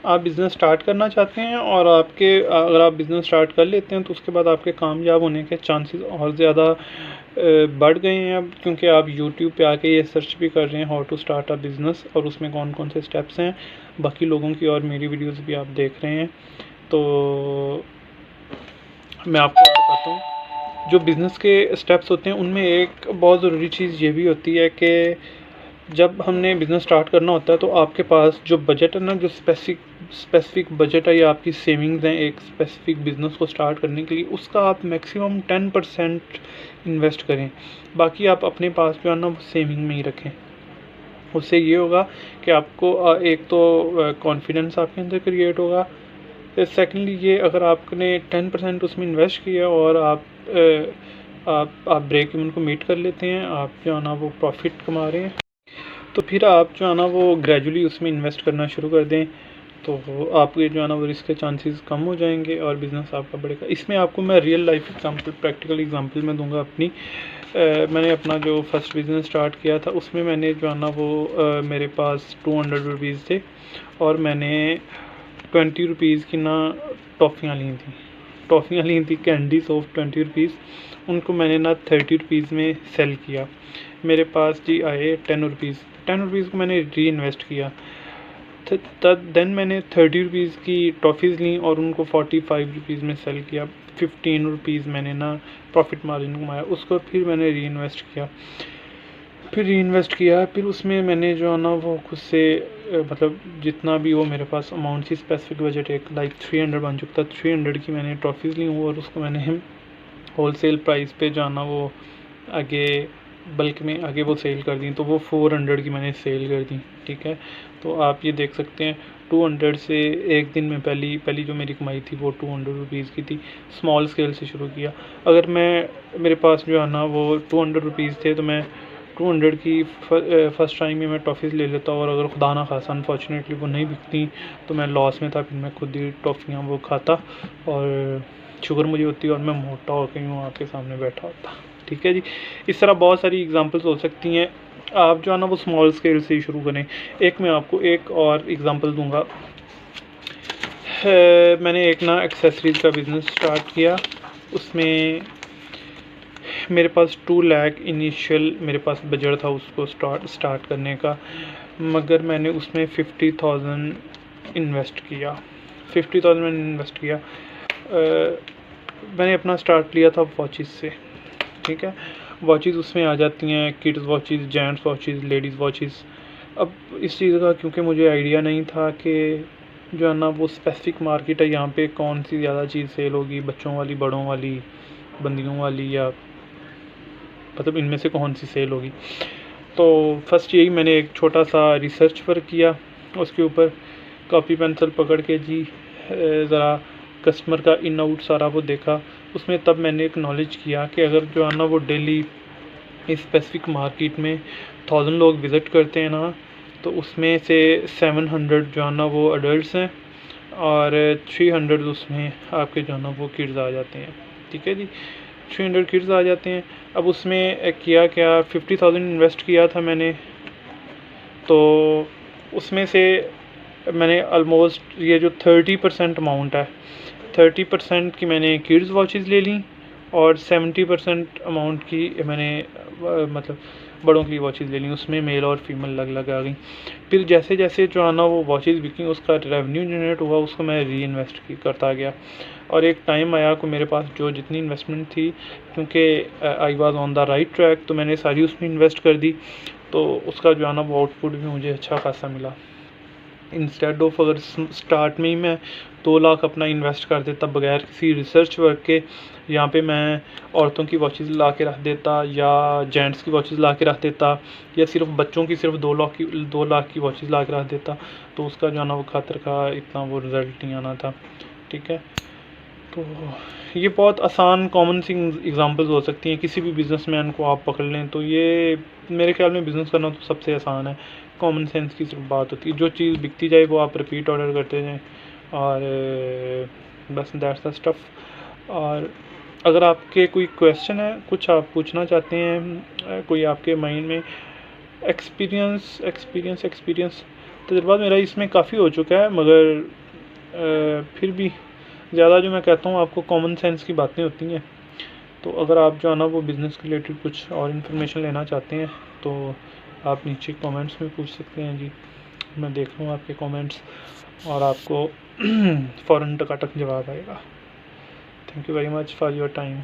आप business start करना चाहते हैं और अगर आप बिज़नेस स्टार्ट कर लेते हैं तो उसके बाद आपके कामयाब होने के चांसेस और ज़्यादा बढ़ गए हैं अब, क्योंकि आप यूट्यूब पे आके ये सर्च भी कर रहे हैं how to start a business, और उसमें कौन कौन से स्टेप्स हैं बाकी लोगों की, और मेरी वीडियोस भी आप देख रहे हैं। तो मैं आपको बताता हूँ, जो बिज़नेस के स्टेप्स होते हैं उनमें एक बहुत ज़रूरी चीज़ ये भी होती है कि जब हमने बिज़नेस स्टार्ट करना होता है तो आपके पास जो बजट है ना, जो स्पेसिफिक बजट है या आपकी सेविंग्स हैं एक स्पेसिफिक बिज़नेस को स्टार्ट करने के लिए, उसका आप मैक्सिमम 10% इन्वेस्ट करें। बाकी आप अपने पास जो है ना वो सेविंग में ही रखें। उससे ये होगा कि आपको एक तो कॉन्फिडेंस आपके अंदर क्रिएट होगा। सेकेंडली ये, अगर आपने 10% उसमें इन्वेस्ट किया और आप ब्रेक इवन को मीट कर लेते हैं, आप जो है ना वो प्रॉफिट कमा रहे हैं, तो फिर आप जो है ना वो ग्रेजुअली उसमें इन्वेस्ट करना शुरू कर दें, तो आपके जो है ना वो रिस्क के चांसेस कम हो जाएंगे और बिज़नेस आपका बढ़ेगा। इसमें आपको मैं real life example, practical example मैं दूंगा अपनी। मैंने अपना जो फर्स्ट बिज़नेस स्टार्ट किया था उसमें मैंने जो है ना वो मेरे पास 200 रुपीज़ थे और मैंने 20 रुपीज़ की ना टॉफ़ियाँ ली थी कैंडीज ऑफ 20 रुपीज़। उनको मैंने ना 30 रुपीज़ में सेल किया। मेरे पास जी आए 10 रुपीज़ को मैंने री इन्वेस्ट किया। देन मैंने 30 रुपीज़ की टॉफ़ीज़ ली और उनको 45 रुपीज़ में सेल किया। 15 रुपीज़ मैंने ना प्रॉफिट मार्जिन कमाया। उसको फिर मैंने री इन्वेस्ट किया। फिर उसमें मैंने जो है ना वो खुद से मतलब जितना भी वो मेरे पास अमाउंट थी, स्पेसिफिक बजट एक लाइक 300 बन चुका था। 300 की मैंने ट्रॉफीज़ ली और उसको मैंने होलसेल प्राइस पे जो है ना वो आगे बल्क में आगे वो सेल कर दी, तो वो 400 की मैंने सेल कर दी। ठीक है, तो आप ये देख सकते हैं 200 से एक दिन में पहली जो मेरी कमाई थी वो 200 रुपीज़ की थी। स्मॉल स्केल से शुरू किया। अगर मेरे पास जो है ना वो 200 रुपीज़ थे तो मैं 200 की फ़र्स्ट टाइम में मैं टॉफ़ीज़ ले लेता, और अगर खुदा ना खासा अनफॉर्चुनेटली वो नहीं बिकती तो मैं लॉस में था, फिर मैं खुद ही टॉफ़ियाँ वो खाता और शुगर मुझे होती और मैं मोटा होकर यूँ आपके सामने बैठा होता। ठीक है जी, इस तरह बहुत सारी एग्जांपल्स हो सकती हैं। आप जो है ना वो स्मॉल स्केल से ही शुरू करें। एक मैं आपको एक और एग्जांपल दूंगा। मैंने एक ना एक्सेसरीज़ का बिज़नेस स्टार्ट किया। उसमें मेरे पास 2 लाख इनिशियल मेरे पास बजट था उसको स्टार्ट करने का, मगर मैंने उसमें 50,000 इन्वेस्ट किया। 50,000 मैंने इन्वेस्ट किया। मैंने अपना स्टार्ट लिया था वॉचेस से। ठीक है, वॉचेस उसमें आ जाती हैं kids watches, gents watches, ladies watches. अब इस चीज़ का क्योंकि मुझे आइडिया नहीं था कि जो है ना वो स्पेसिफिक मार्केट है यहाँ पे कौन सी ज़्यादा चीज़ सेल होगी, बच्चों वाली, बड़ों वाली, बंदियों वाली, या मतलब इनमें से कौन सी सेल होगी। तो फर्स्ट यही मैंने एक छोटा सा रिसर्च वर्क किया उसके ऊपर, कॉपी पेंसिल पकड़ के जी ज़रा कस्टमर का इन आउट सारा वो देखा। उसमें तब मैंने एक नॉलेज किया कि अगर जो है ना वो डेली इस स्पेसिफिक मार्केट में 1000 लोग विज़िट करते हैं ना, तो उसमें से 700 जो है ना वो अडल्ट्स हैं और 300 उसमें आपके जो है ना वो किड्स आ जाते हैं। ठीक है जी, 300 किड्स आ जाते हैं। अब उसमें किया क्या, 50,000 इन्वेस्ट किया था मैंने, तो उसमें से मैंने ऑलमोस्ट ये जो 30% अमाउंट है, 30% की मैंने किड्स वॉचेस ले ली और 70% अमाउंट की मैंने मतलब बड़ों की वॉचेस ले ली। उसमें मेल और फीमेल अलग अलग आ गई। फिर जैसे जैसे जो है ना वो वॉचेस बिकी, उसका रेवेन्यू जनरेट हुआ, उसको मैं री इन्वेस्ट करता गया। और एक टाइम आया कि मेरे पास जो जितनी इन्वेस्टमेंट थी, क्योंकि I was on the right track, तो मैंने सारी उसमें इन्वेस्ट कर दी। तो उसका जो है ना वो आउटपुट भी मुझे अच्छा खासा मिला। इंस्टेड ऑफ अगर स्टार्ट में ही मैं 2 लाख अपना इन्वेस्ट कर देता बगैर किसी रिसर्च वर्क के, यहाँ पे मैं औरतों की वॉचेस ला के रख देता या जेंट्स की वॉचेस ला के रख देता, या सिर्फ बच्चों की सिर्फ 2 लाख की वॉचेस ला के रख देता, तो उसका जो है ना वो खातर का इतना वो रिज़ल्ट नहीं आना था। ठीक है, तो ये बहुत आसान कॉमन सी एग्जांपल्स हो सकती हैं। किसी भी बिजनेसमैन को आप पकड़ लें तो ये मेरे ख्याल में बिज़नेस करना तो सबसे आसान है। कॉमन सेंस की सिर्फ बात होती है, जो चीज़ बिकती जाए वो आप रिपीट ऑर्डर करते जाएं, और बस दैट्स द स्टफ़। और अगर आपके कोई क्वेश्चन है, कुछ आप पूछना चाहते हैं, कोई आपके माइंड में एक्सपीरियंस तजुर्बा मेरा इसमें काफ़ी हो चुका है, मगर फिर भी ज़्यादा जो मैं कहता हूँ आपको कॉमन सेंस की बातें होती हैं। तो अगर आप जो है ना वो बिज़नेस के रिलेटेड कुछ और इन्फॉर्मेशन लेना चाहते हैं तो आप नीचे कमेंट्स में पूछ सकते हैं जी। मैं देख रहा हूँ आपके कमेंट्स और आपको फ़ौरन टकाटक जवाब आएगा। Thank you very much for your time.